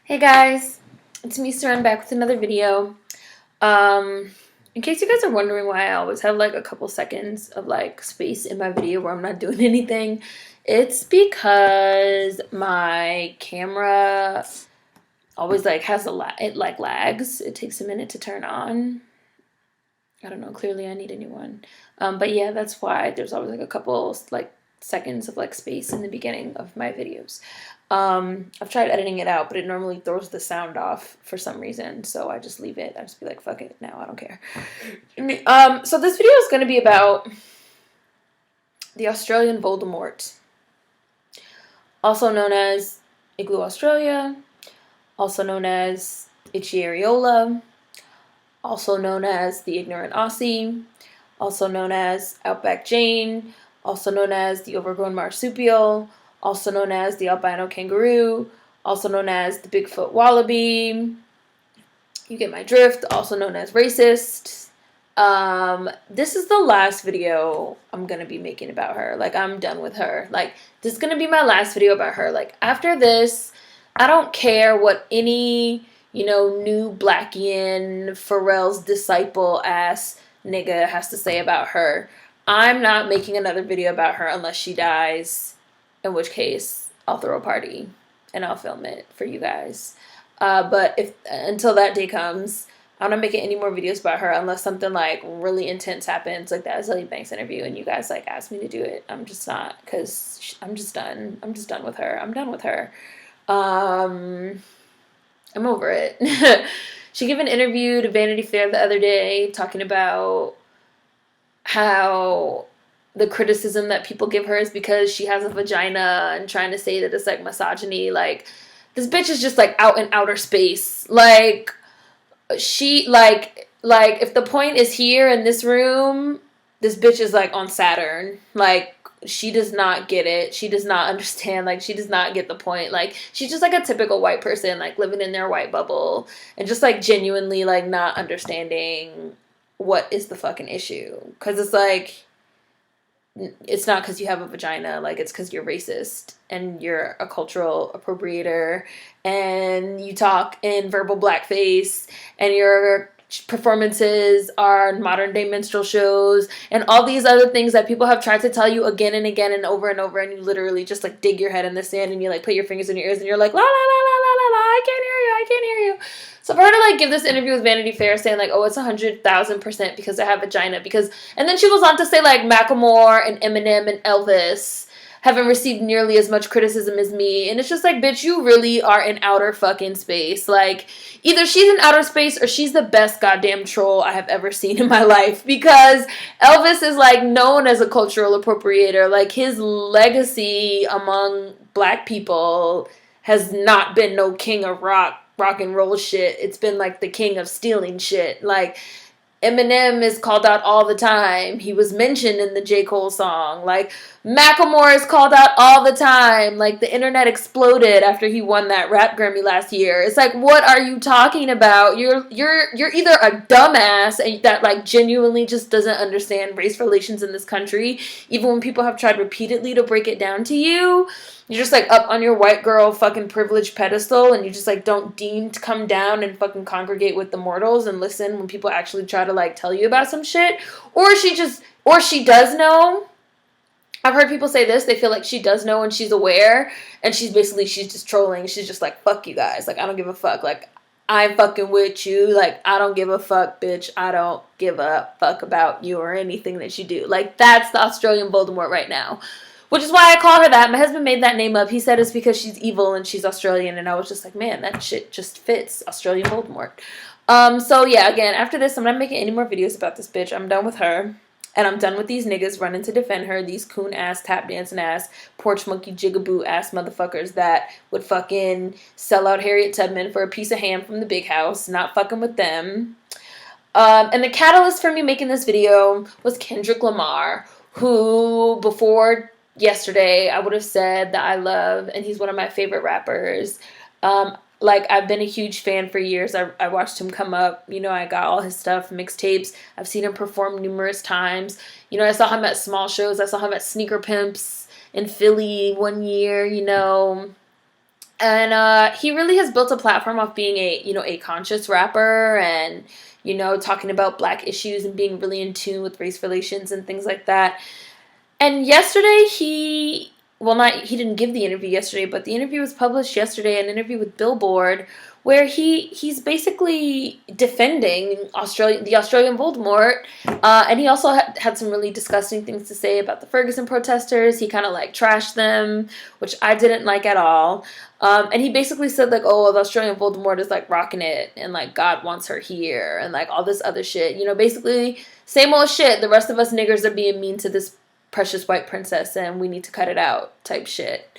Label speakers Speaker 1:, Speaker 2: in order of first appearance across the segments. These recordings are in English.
Speaker 1: Hey guys, it's me Saren back with another video. Um, in case you guys are wondering why I always have like a couple seconds of like space in my video where I'm not doing anything, it's because my camera always like has it like lags. It takes a minute to turn on. I don't know, clearly I need a new one. But yeah, that's why there's always like a couple like seconds of like space in the beginning of my videos. I've tried editing it out, but it normally throws the sound off for some reason, so I just leave it. I just be like, fuck it, now I don't care. So this video is going to be about the Australian Voldemort, also known as Igloo Australia, also known as Itchy Areola, also known as the Ignorant Aussie, also known as Outback Jane, also known as the Overgrown Marsupial, also known as the albino kangaroo, also known as the Bigfoot wallaby. You get my drift, also known as racist. This is the last video I'm gonna be making about her. Like, I'm done with her. Like, this is gonna be my last video about her. Like, after this, I don't care what any, new Blackian Pharrell's disciple ass nigga has to say about her. I'm not making another video about her unless she dies, in which case I'll throw a party and I'll film it for you guys. But if until that day comes, I'm not making any more videos about her unless something like really intense happens, like that Azalea Banks interview, and you guys like ask me to do it. I'm just not, because I'm just done. I'm just done with her. I'm done with her. I'm over it. She gave an interview to Vanity Fair the other day talking about how the criticism that people give her is because she has a vagina and trying to say that it's like misogyny. Like, this bitch is just like out in outer space. Like, she like if the point is here in this room, this bitch is like on Saturn. Like, she does not get it. She does not understand. Like, she does not get the point. Like, she's just like a typical white person, like living in their white bubble and just like genuinely like not understanding what is the fucking issue. Because it's like, it's not because you have a vagina, like, it's because you're racist and you're a cultural appropriator and you talk in verbal blackface and your performances are modern day minstrel shows and all these other things that people have tried to tell you again and again and over, and you literally just like dig your head in the sand and you like put your fingers in your ears and you're like, la la la la la la la, I can't hear you, I can't hear you. So for her to like give this interview with Vanity Fair saying like, oh, it's 100,000% because I have a vagina, because, and then she goes on to say like Macklemore and Eminem and Elvis haven't received nearly as much criticism as me. And it's just like, bitch, you really are in outer fucking space. Like, either she's in outer space or she's the best goddamn troll I have ever seen in my life, because Elvis is like known as a cultural appropriator. Like, his legacy among black people has not been no king of rock and roll shit. It's been like the king of stealing shit. Like, Eminem is called out all the time. He was mentioned in the J. Cole song. Like, Macklemore is called out all the time. Like, the internet exploded after he won that rap Grammy last year. It's like, what are you talking about? You're either a dumbass and that like genuinely just doesn't understand race relations in this country, even when people have tried repeatedly to break it down to you. You're just like up on your white girl fucking privileged pedestal and you just like don't deem to come down and fucking congregate with the mortals and listen when people actually try to like tell you about some shit. Or she does know. I've heard people say this, they feel like she does know and she's aware, and she's just trolling. She's just like, fuck you guys. Like, I don't give a fuck. Like, I'm fucking with you. Like, I don't give a fuck, bitch. I don't give a fuck about you or anything that you do. Like, that's the Australian Voldemort right now. Which is why I call her that. My husband made that name up. He said it's because she's evil and she's Australian. And I was just like, man, that shit just fits. Australian Voldemort. So yeah, again, after this, I'm not making any more videos about this bitch. I'm done with her. And I'm done with these niggas running to defend her. These coon ass, tap dancing ass, porch monkey jigaboo ass motherfuckers that would fucking sell out Harriet Tubman for a piece of ham from the big house. Not fucking with them. And the catalyst for me making this video was Kendrick Lamar, who before yesterday I would have said that I love, and he's one of my favorite rappers. Like, I've been a huge fan for years. I watched him come up. I got all his stuff, mixtapes. I've seen him perform numerous times. I saw him at small shows. I saw him at Sneaker Pimps in Philly one year, And he really has built a platform of being a conscious rapper, and talking about Black issues and being really in tune with race relations and things like that. And yesterday he didn't give the interview yesterday, but the interview was published yesterday, an interview with Billboard, where he's basically defending the Australian Voldemort, and he also had some really disgusting things to say about the Ferguson protesters. He kind of like trashed them, which I didn't like at all. And he basically said like, oh, the Australian Voldemort is like rocking it, and like God wants her here, and like all this other shit. Basically same old shit. The rest of us niggers are being mean to this precious white princess, and we need to cut it out type shit.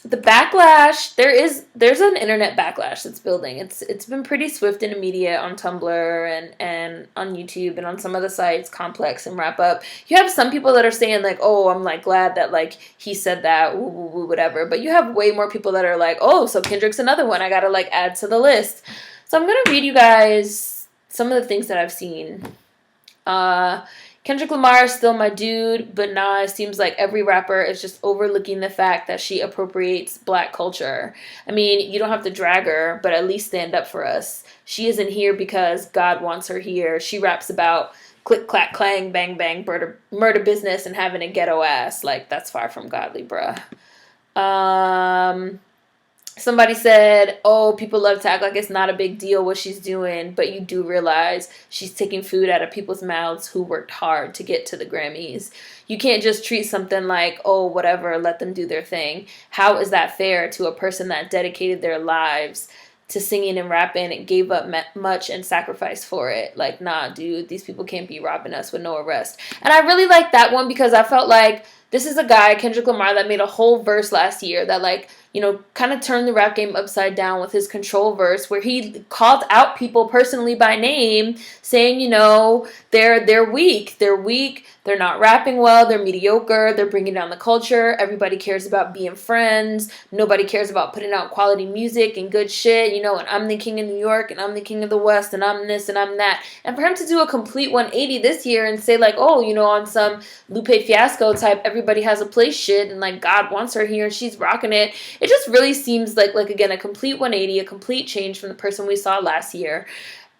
Speaker 1: The backlash, there's an internet backlash that's building. It's been pretty swift in the media, on Tumblr and on YouTube and on some other sites, Complex and Wrap Up. You have some people that are saying like, oh, I'm like glad that like he said that, whatever. But you have way more people that are like, oh, so Kendrick's another one I gotta like add to the list. So I'm gonna read you guys some of the things that I've seen. Kendrick Lamar is still my dude, but nah, it seems like every rapper is just overlooking the fact that she appropriates Black culture. I mean, you don't have to drag her, but at least stand up for us. She isn't here because God wants her here. She raps about click, clack, clang, bang, bang, murder business, and having a ghetto ass. Like, that's far from godly, bruh. Somebody said, oh, people love to act like it's not a big deal what she's doing, but you do realize she's taking food out of people's mouths who worked hard to get to the Grammys. You can't just treat something like, oh, whatever, let them do their thing. How is that fair to a person that dedicated their lives to singing and rapping and gave up much and sacrificed for it? Like, nah, dude, these people can't be robbing us with no arrest. And I really like that one because I felt like this is a guy, Kendrick Lamar, that made a whole verse last year that, like, kind of turned the rap game upside down with his Control verse, where he called out people personally by name, saying, they're weak. They're not rapping well. They're mediocre. They're bringing down the culture. Everybody cares about being friends. Nobody cares about putting out quality music and good shit, and I'm the king of New York, and I'm the king of the West, and I'm this, and I'm that. And for him to do a complete 180 this year and say, like, oh, on some Lupe Fiasco type, everybody has a place shit, and, like, God wants her here, and she's rocking it. It just really seems like again, a complete 180, a complete change from the person we saw last year.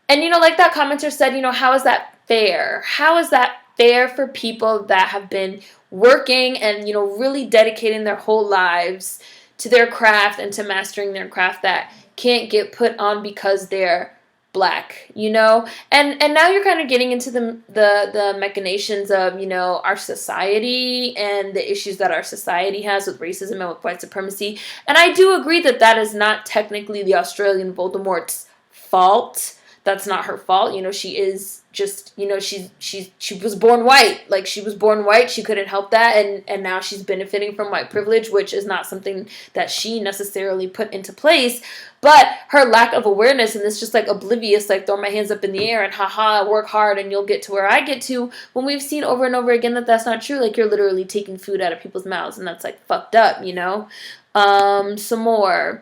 Speaker 1: And, like that commenter said, how is that fair? How is that fair for people that have been working and, really dedicating their whole lives to their craft and to mastering their craft that can't get put on because they're Black, and now you're kind of getting into the machinations of, our society and the issues that our society has with racism and with white supremacy. And I do agree that that is not technically the Australian Voldemort's fault. That's not her fault. She is just, she was born white. Like, she was born white. She couldn't help that. And now she's benefiting from white privilege, which is not something that she necessarily put into place. But her lack of awareness and this just like oblivious, like throw my hands up in the air and haha, work hard and you'll get to where I get to, when we've seen over and over again that that's not true. Like, you're literally taking food out of people's mouths, and that's like fucked up, Some more.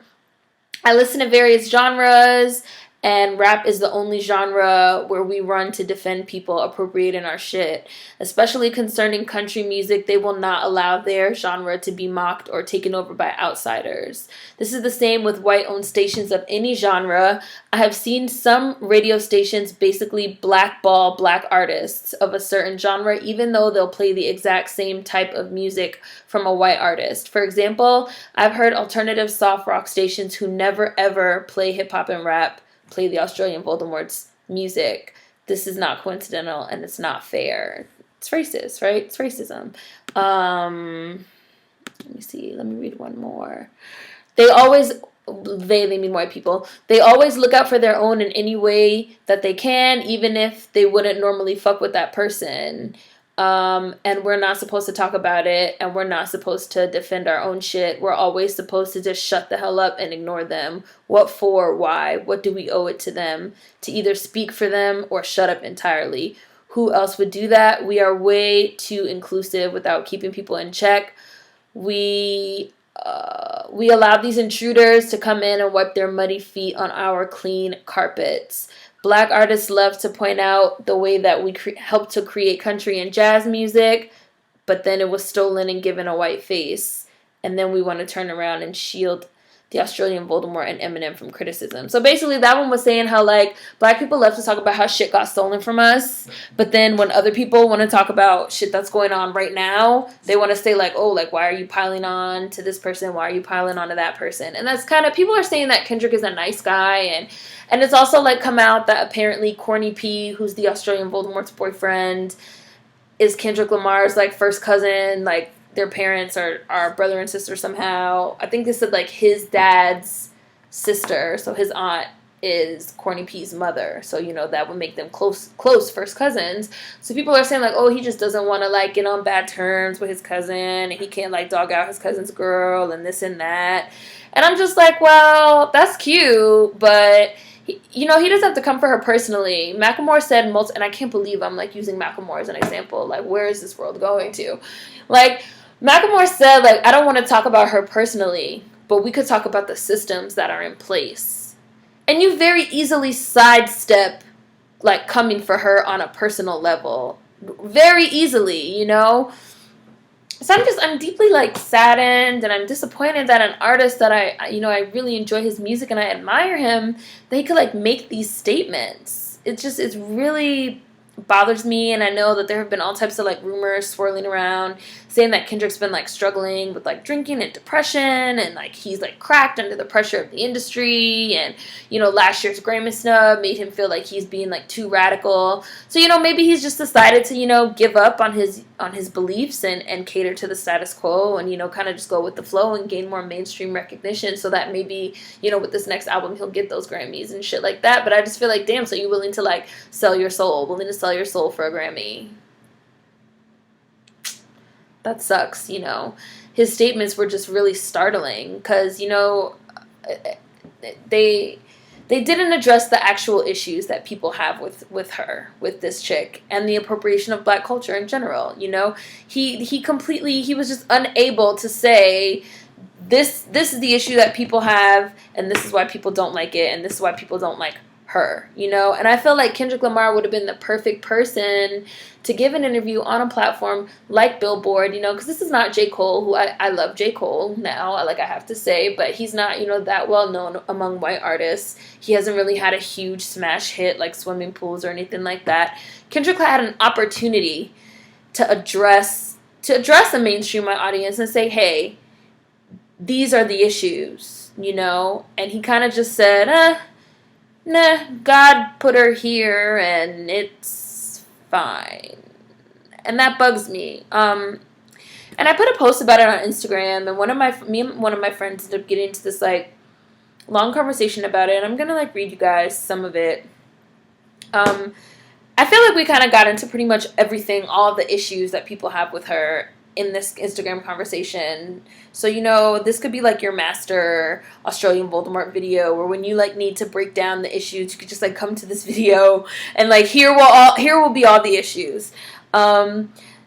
Speaker 1: I listen to various genres, and rap is the only genre where we run to defend people appropriating our shit. Especially concerning country music, they will not allow their genre to be mocked or taken over by outsiders. This is the same with white-owned stations of any genre. I have seen some radio stations basically blackball Black artists of a certain genre, even though they'll play the exact same type of music from a white artist. For example, I've heard alternative soft rock stations who never ever play hip-hop and rap play the Australian Voldemort's music. This is not coincidental, and it's not fair. It's racist, right? It's racism. Let me see. Let me read one more. They mean white people. They always look out for their own in any way that they can, even if they wouldn't normally fuck with that person. And we're not supposed to talk about it, and we're not supposed to defend our own shit. We're always supposed to just shut the hell up and ignore them. What for? Why? What do we owe it to them? To either speak for them or shut up entirely. Who else would do that? We are way too inclusive without keeping people in check. We allow these intruders to come in and wipe their muddy feet on our clean carpets. Black artists love to point out the way that we helped to create country and jazz music, but then it was stolen and given a white face. and then we want to turn around and shield the Australian Voldemort and Eminem from criticism. So basically that one was saying how, like, black people love to talk about how shit got stolen from us, but then when other people want to talk about shit that's going on right now, they want to say, like, oh, like, why are you piling on to this person? Why are you piling on to that person? And that's kind of, people are saying that Kendrick is a nice guy, and it's also, like, come out that apparently Corny P, who's the Australian Voldemort's boyfriend, is Kendrick Lamar's, like, first cousin, like, their parents are brother and sister somehow. I think they said, like, his dad's sister, so his aunt is Corny P's mother. So, you know, that would make them close first cousins. So people are saying, like, oh, he just doesn't want to, like, get on bad terms with his cousin, and he can't, like, dog out his cousin's girl and this and that. And I'm just like, well, that's cute, but you know, he doesn't have to come for her personally. Macklemore said and I can't believe I'm, like, using Macklemore as an example. Like, where is this world going to? Like, Macklemore said, like, I don't want to talk about her personally, but we could talk about the systems that are in place. And you very easily sidestep, like, coming for her on a personal level. Very easily, you know? So I'm deeply, like, saddened, and I'm disappointed that an artist that I really enjoy his music and I admire him, that he could, like, make these statements. It's really bothers me, and I know that there have been all types of, like, rumors swirling around saying that Kendrick's been, like, struggling with, like, drinking and depression, and, like, he's, like, cracked under the pressure of the industry, and, you know, last year's Grammy snub made him feel like he's being, like, too radical. So, you know, maybe he's just decided to, you know, give up on his beliefs and cater to the status quo, and, you know, kind of just go with the flow and gain more mainstream recognition, so that maybe, you know, with this next album he'll get those Grammys and shit like that. But I just feel like, damn, so you're willing to, like, sell your soul your soul for a Grammy? That sucks, you know. His statements were just really startling because, you know, they didn't address the actual issues that people have with her, with this chick, and the appropriation of black culture in general, you know. He was just unable to say, this is the issue that people have, and this is why people don't like it, and this is why people don't like her, you know. And I feel like Kendrick Lamar would have been the perfect person to give an interview on a platform like Billboard, you know, because this is not J. Cole, who I love J. Cole now, like, I have to say, but he's not, you know, that well known among white artists. He hasn't really had a huge smash hit like Swimming Pools or anything like that. Kendrick had an opportunity to address a mainstream audience and say, hey, these are the issues, you know. And he kind of just said, nah, God put her here and it's fine. And that bugs me. And I put a post about it on Instagram, and me and one of my friends ended up getting into this, like, long conversation about it, and I'm gonna, like, read you guys some of it. I feel like we kind of got into pretty much everything, all the issues that people have with her in this Instagram conversation. So, you know, this could be like your master Australian Voldemort video, where when you, like, need to break down the issues, you could just, like, come to this video and, like, here will be all the issues.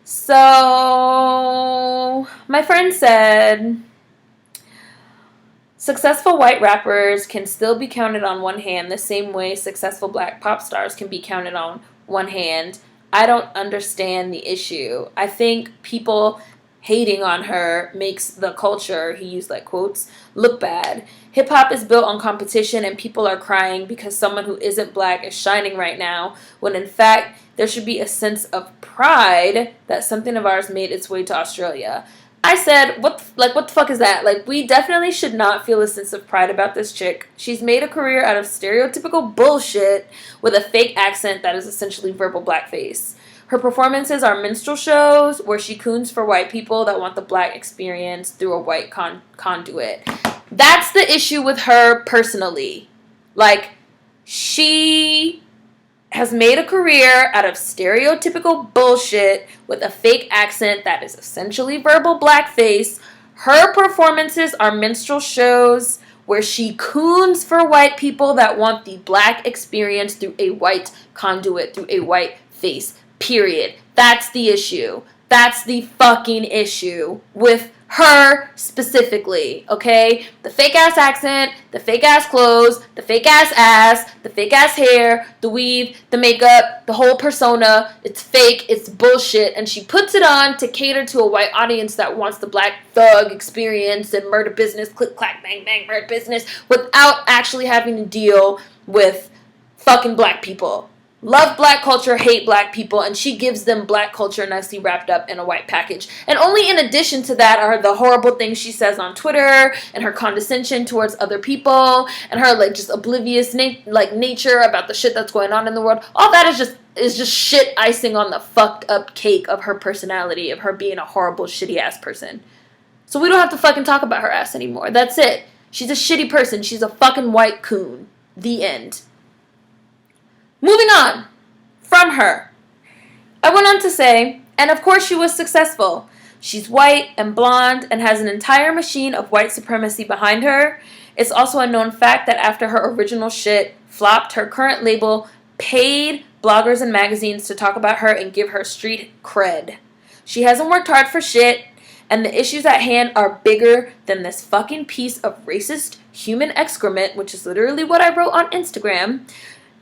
Speaker 1: So my friend said, successful white rappers can still be counted on one hand the same way successful black pop stars can be counted on one hand. I don't understand the issue. I think people hating on her makes the culture, he used, like, quotes, look bad. Hip-hop is built on competition, and people are crying because someone who isn't black is shining right now, when in fact there should be a sense of pride that something of ours made its way to Australia. I said, what the fuck is that? Like, we definitely should not feel a sense of pride about this chick. She's made a career out of stereotypical bullshit with a fake accent that is essentially verbal blackface. Her performances are minstrel shows where she coons for white people that want the black experience through a white conduit. That's the issue with her personally. Like, she has made a career out of stereotypical bullshit with a fake accent that is essentially verbal blackface. Her performances are minstrel shows where she coons for white people that want the black experience through a white conduit, through a white face, period. That's the issue. That's the fucking issue with Her specifically, okay? The fake ass accent, the fake ass clothes, the fake ass, the fake ass hair, the weave, the makeup, the whole persona. It's fake, it's bullshit, and she puts it on to cater to a white audience that wants the black thug experience and murder business, click, clack, bang, bang, murder business, without actually having to deal with fucking black people. Love black culture, hate black people, and she gives them black culture nicely wrapped up in a white package. And only in addition to that are the horrible things she says on Twitter, and her condescension towards other people, and her like just oblivious nature about the shit that's going on in the world. All that is just shit icing on the fucked up cake of her personality, of her being a horrible, shitty ass person. So we don't have to fucking talk about her ass anymore. That's it. She's a shitty person. She's a fucking white coon. The end. Moving on from her, I went on to say, and of course she was successful. She's white and blonde and has an entire machine of white supremacy behind her. It's also a known fact that after her original shit flopped, her current label paid bloggers and magazines to talk about her and give her street cred. She hasn't worked hard for shit, and the issues at hand are bigger than this fucking piece of racist human excrement, which is literally what I wrote on Instagram.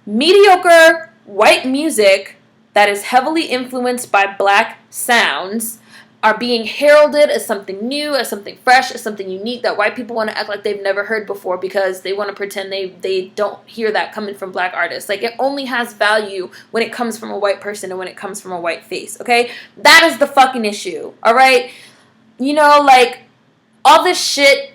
Speaker 1: Mediocre white music that is heavily influenced by black sounds are being heralded as something new, as something fresh, as something unique that white people want to act like they've never heard before because they want to pretend they don't hear that coming from black artists. Like, it only has value when it comes from a white person and when it comes from a white face, okay? That is the fucking issue, all right? You know, like, all this shit,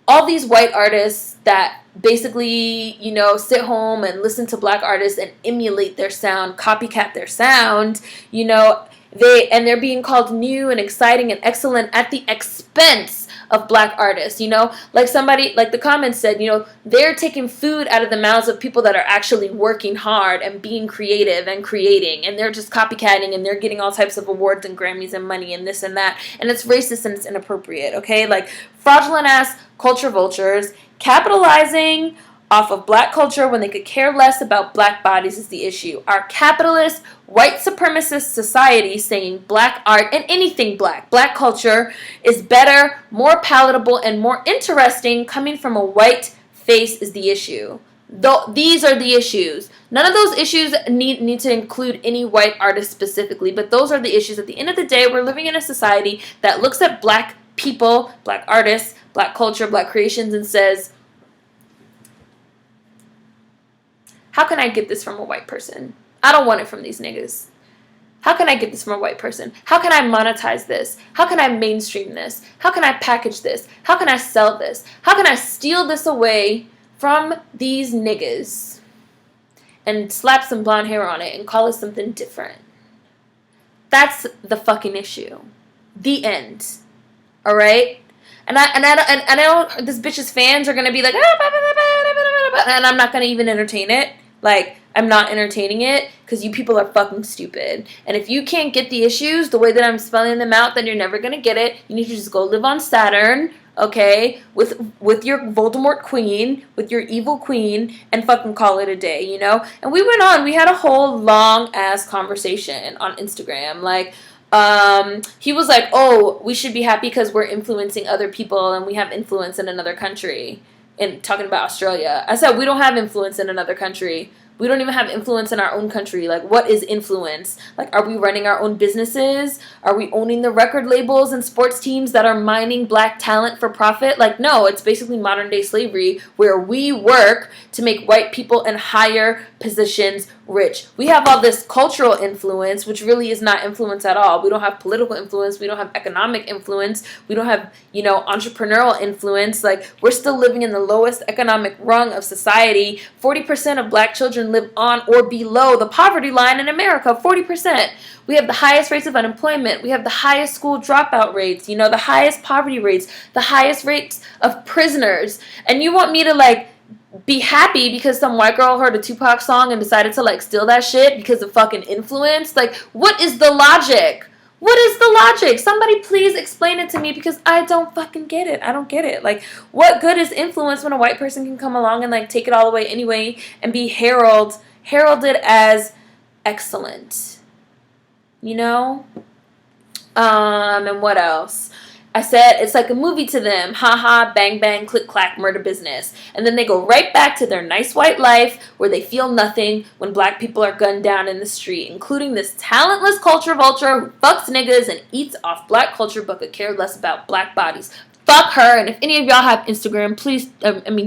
Speaker 1: all these white artists that basically, you know, sit home and listen to black artists and emulate their sound, copycat their sound, you know, they're being called new and exciting and excellent at the expense of black artists, you know, like somebody, like the comments said, you know, they're taking food out of the mouths of people that are actually working hard and being creative and creating, and they're just copycatting and they're getting all types of awards and Grammys and money and this and that, and it's racist and it's inappropriate, okay? Like, fraudulent ass culture vultures capitalizing off of black culture when they could care less about black bodies is the issue. Our capitalist, white supremacist society saying black art and anything black culture is better, more palatable, and more interesting coming from a white face is the issue. These are the issues. None of those issues need to include any white artist specifically, but those are the issues. At the end of the day, we're living in a society that looks at black people, black artists, black culture, black creations, and says, how can I get this from a white person? I don't want it from these niggas. How can I get this from a white person? How can I monetize this? How can I mainstream this? How can I package this? How can I sell this? How can I steal this away from these niggas and slap some blonde hair on it and call it something different? That's the fucking issue. The end. All right? And I know this bitch's fans are gonna be like, and I'm not gonna even entertain it. Like, I'm not entertaining it because you people are fucking stupid. And if you can't get the issues the way that I'm spelling them out, then you're never gonna get it. You need to just go live on Saturn, okay, with your Voldemort queen, with your evil queen, and fucking call it a day, you know? And we went on. We had a whole long ass conversation on Instagram, like. He was like, oh, we should be happy because we're influencing other people and we have influence in another country. And talking about Australia. I said, we don't have influence in another country. We don't even have influence in our own country. Like, what is influence? Like, are we running our own businesses? Are we owning the record labels and sports teams that are mining black talent for profit? Like, no, it's basically modern day slavery where we work to make white people in higher positions rich. We have all this cultural influence, which really is not influence at all. We don't have political influence. We don't have economic influence. We don't have, you know, entrepreneurial influence. Like, we're still living in the lowest economic rung of society. 40% of black children live on or below the poverty line in America. 40%. We have the highest rates of unemployment. We have the highest school dropout rates, you know, the highest poverty rates, the highest rates of prisoners. And you want me to, like, be happy because some white girl heard a Tupac song and decided to, like, steal that shit because of fucking influence? Like, what is the logic? What is the logic? Somebody please explain it to me because I don't fucking get it. I don't get it. Like, what good is influence when a white person can come along and, like, take it all away anyway and be heralded as excellent? You know? And what else? I said, it's like a movie to them. Ha ha, bang bang, click clack, murder business. And then they go right back to their nice white life where they feel nothing when black people are gunned down in the street, including this talentless culture vulture who fucks niggas and eats off black culture but could care less about black bodies. Fuck her. And if any of y'all have Instagram, please,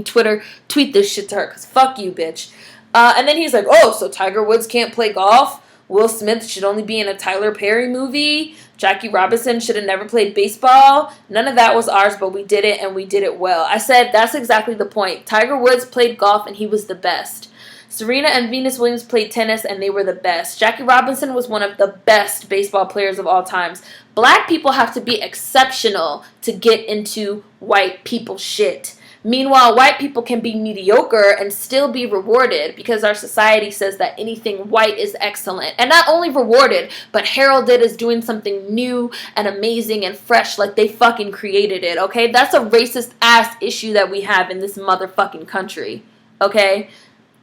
Speaker 1: Twitter, tweet this shit to her, because fuck you, bitch. And then he's like, oh, so Tiger Woods can't play golf? Will Smith should only be in a Tyler Perry movie? Jackie Robinson should have never played baseball? None of that was ours, but we did it, and we did it well. I said, that's exactly the point. Tiger Woods played golf, and he was the best. Serena and Venus Williams played tennis, and they were the best. Jackie Robinson was one of the best baseball players of all times. Black people have to be exceptional to get into white people shit. Meanwhile, white people can be mediocre and still be rewarded because our society says that anything white is excellent. And not only rewarded, but heralded as doing something new and amazing and fresh like they fucking created it, okay? That's a racist ass issue that we have in this motherfucking country, okay?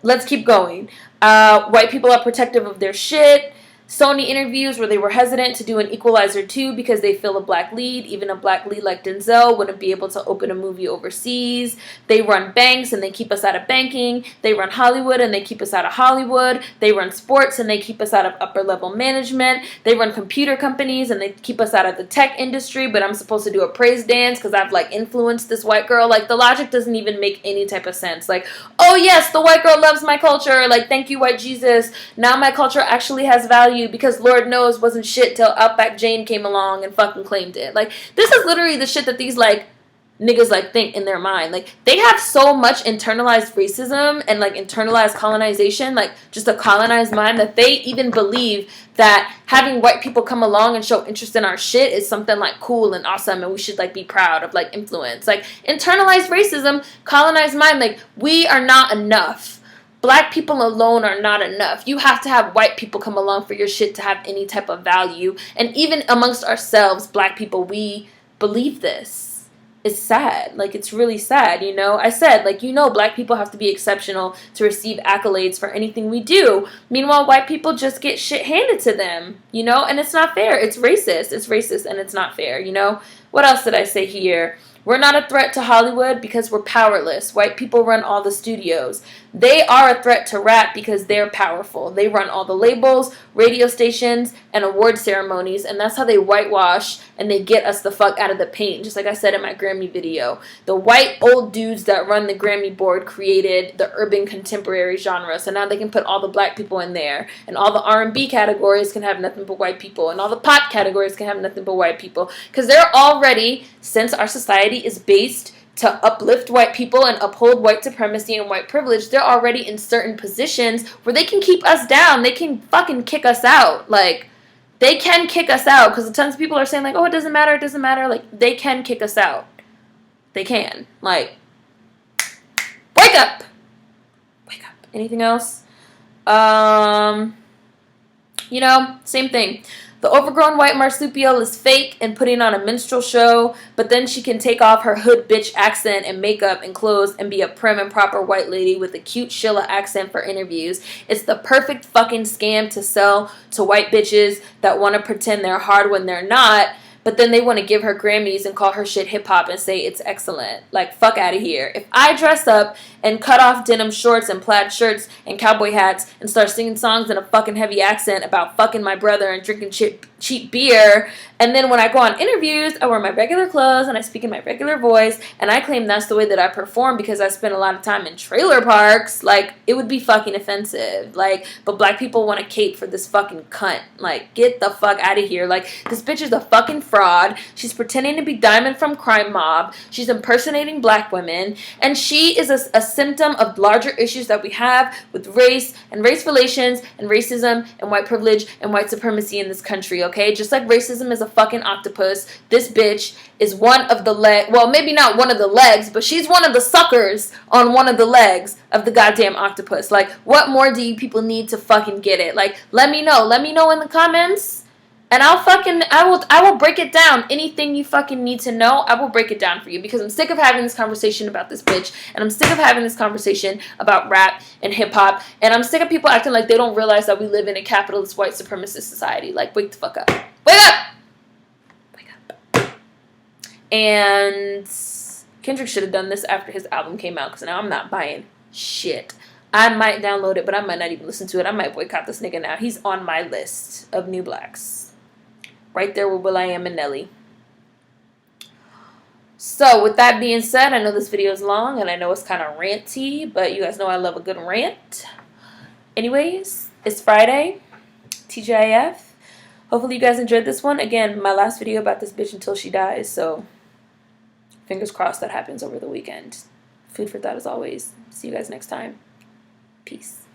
Speaker 1: Let's keep going. White people are protective of their shit. Sony interviews where they were hesitant to do an Equalizer 2 because they feel a black lead. Even a black lead like Denzel wouldn't be able to open a movie overseas. They run banks and they keep us out of banking. They run Hollywood and they keep us out of Hollywood. They run sports and they keep us out of upper level management. They run computer companies and they keep us out of the tech industry, but I'm supposed to do a praise dance because I've like influenced this white girl. Like the logic doesn't even make any type of sense. Like, oh yes, the white girl loves my culture. Like, thank you, white Jesus. Now my culture actually has value. Because Lord knows wasn't shit till Outback Jane came along and fucking claimed it. Like, this is literally the shit that these, like, niggas, like, think in their mind. Like, they have so much internalized racism and, like, internalized colonization, like, just a colonized mind, that they even believe that having white people come along and show interest in our shit is something, like, cool and awesome and we should, like, be proud of, like, influence. Like, internalized racism, colonized mind, like, we are not enough. Black people alone are not enough. You have to have white people come along for your shit to have any type of value. And even amongst ourselves, black people, we believe this. It's sad. Like, it's really sad, you know? I said, like, you know, black people have to be exceptional to receive accolades for anything we do. Meanwhile, white people just get shit handed to them, you know? And it's not fair. It's racist. It's racist and it's not fair, you know? What else did I say here? We're not a threat to Hollywood because we're powerless. White people run all the studios. They are a threat to rap because they're powerful. They run all the labels, radio stations, and award ceremonies, and that's how they whitewash and they get us the fuck out of the paint, just like I said in my Grammy video. The white old dudes that run the Grammy board created the urban contemporary genre, so now they can put all the black people in there, and all the R&B categories can have nothing but white people, and all the pop categories can have nothing but white people, because they're already, since our society is based to uplift white people and uphold white supremacy and white privilege, they're already in certain positions where they can keep us down. They can fucking kick us out. Like, they can kick us out because tons of people are saying, like, oh, it doesn't matter, it doesn't matter. Like, they can kick us out. They can. Like, wake up! Wake up. Anything else? You know, same thing. The overgrown white marsupial is fake and putting on a minstrel show, but then she can take off her hood bitch accent and makeup and clothes and be a prim and proper white lady with a cute Sheila accent for interviews. It's the perfect fucking scam to sell to white bitches that want to pretend they're hard when they're not, but then they want to give her Grammys and call her shit hip-hop and say it's excellent. Like, fuck out of here. If I dress up and cut off denim shorts and plaid shirts and cowboy hats and start singing songs in a fucking heavy accent about fucking my brother and drinking cheap beer, and then when I go on interviews, I wear my regular clothes and I speak in my regular voice, and I claim that's the way that I perform because I spend a lot of time in trailer parks, like, it would be fucking offensive. Like, but black people want to cape for this fucking cunt. Like, get the fuck out of here. Like, this bitch is a fucking fraud. She's pretending to be Diamond from Crime Mob. She's impersonating black women, and she is a symptom of larger issues that we have with race and race relations and racism and white privilege and white supremacy in this country, okay? Just like racism is a fucking octopus, this bitch is one of the well, maybe not one of the legs, but she's one of the suckers on one of the legs of the goddamn octopus. Like, what more do you people need to fucking get it? Like, let me know in the comments. And I will break it down. Anything you fucking need to know, I will break it down for you. Because I'm sick of having this conversation about this bitch. And I'm sick of having this conversation about rap and hip-hop. And I'm sick of people acting like they don't realize that we live in a capitalist white supremacist society. Like, wake the fuck up. Wake up! Wake up. And Kendrick should have done this after his album came out, because now I'm not buying shit. I might download it, but I might not even listen to it. I might boycott this nigga now. He's on my list of new blacks. Right there with will.i.am and Nelly. So, with that being said, I know this video is long, and I know it's kind of ranty, but you guys know I love a good rant. Anyways, it's Friday. TGIF. Hopefully you guys enjoyed this one. Again, my last video about this bitch until she dies, so fingers crossed that happens over the weekend. Food for thought as always. See you guys next time. Peace.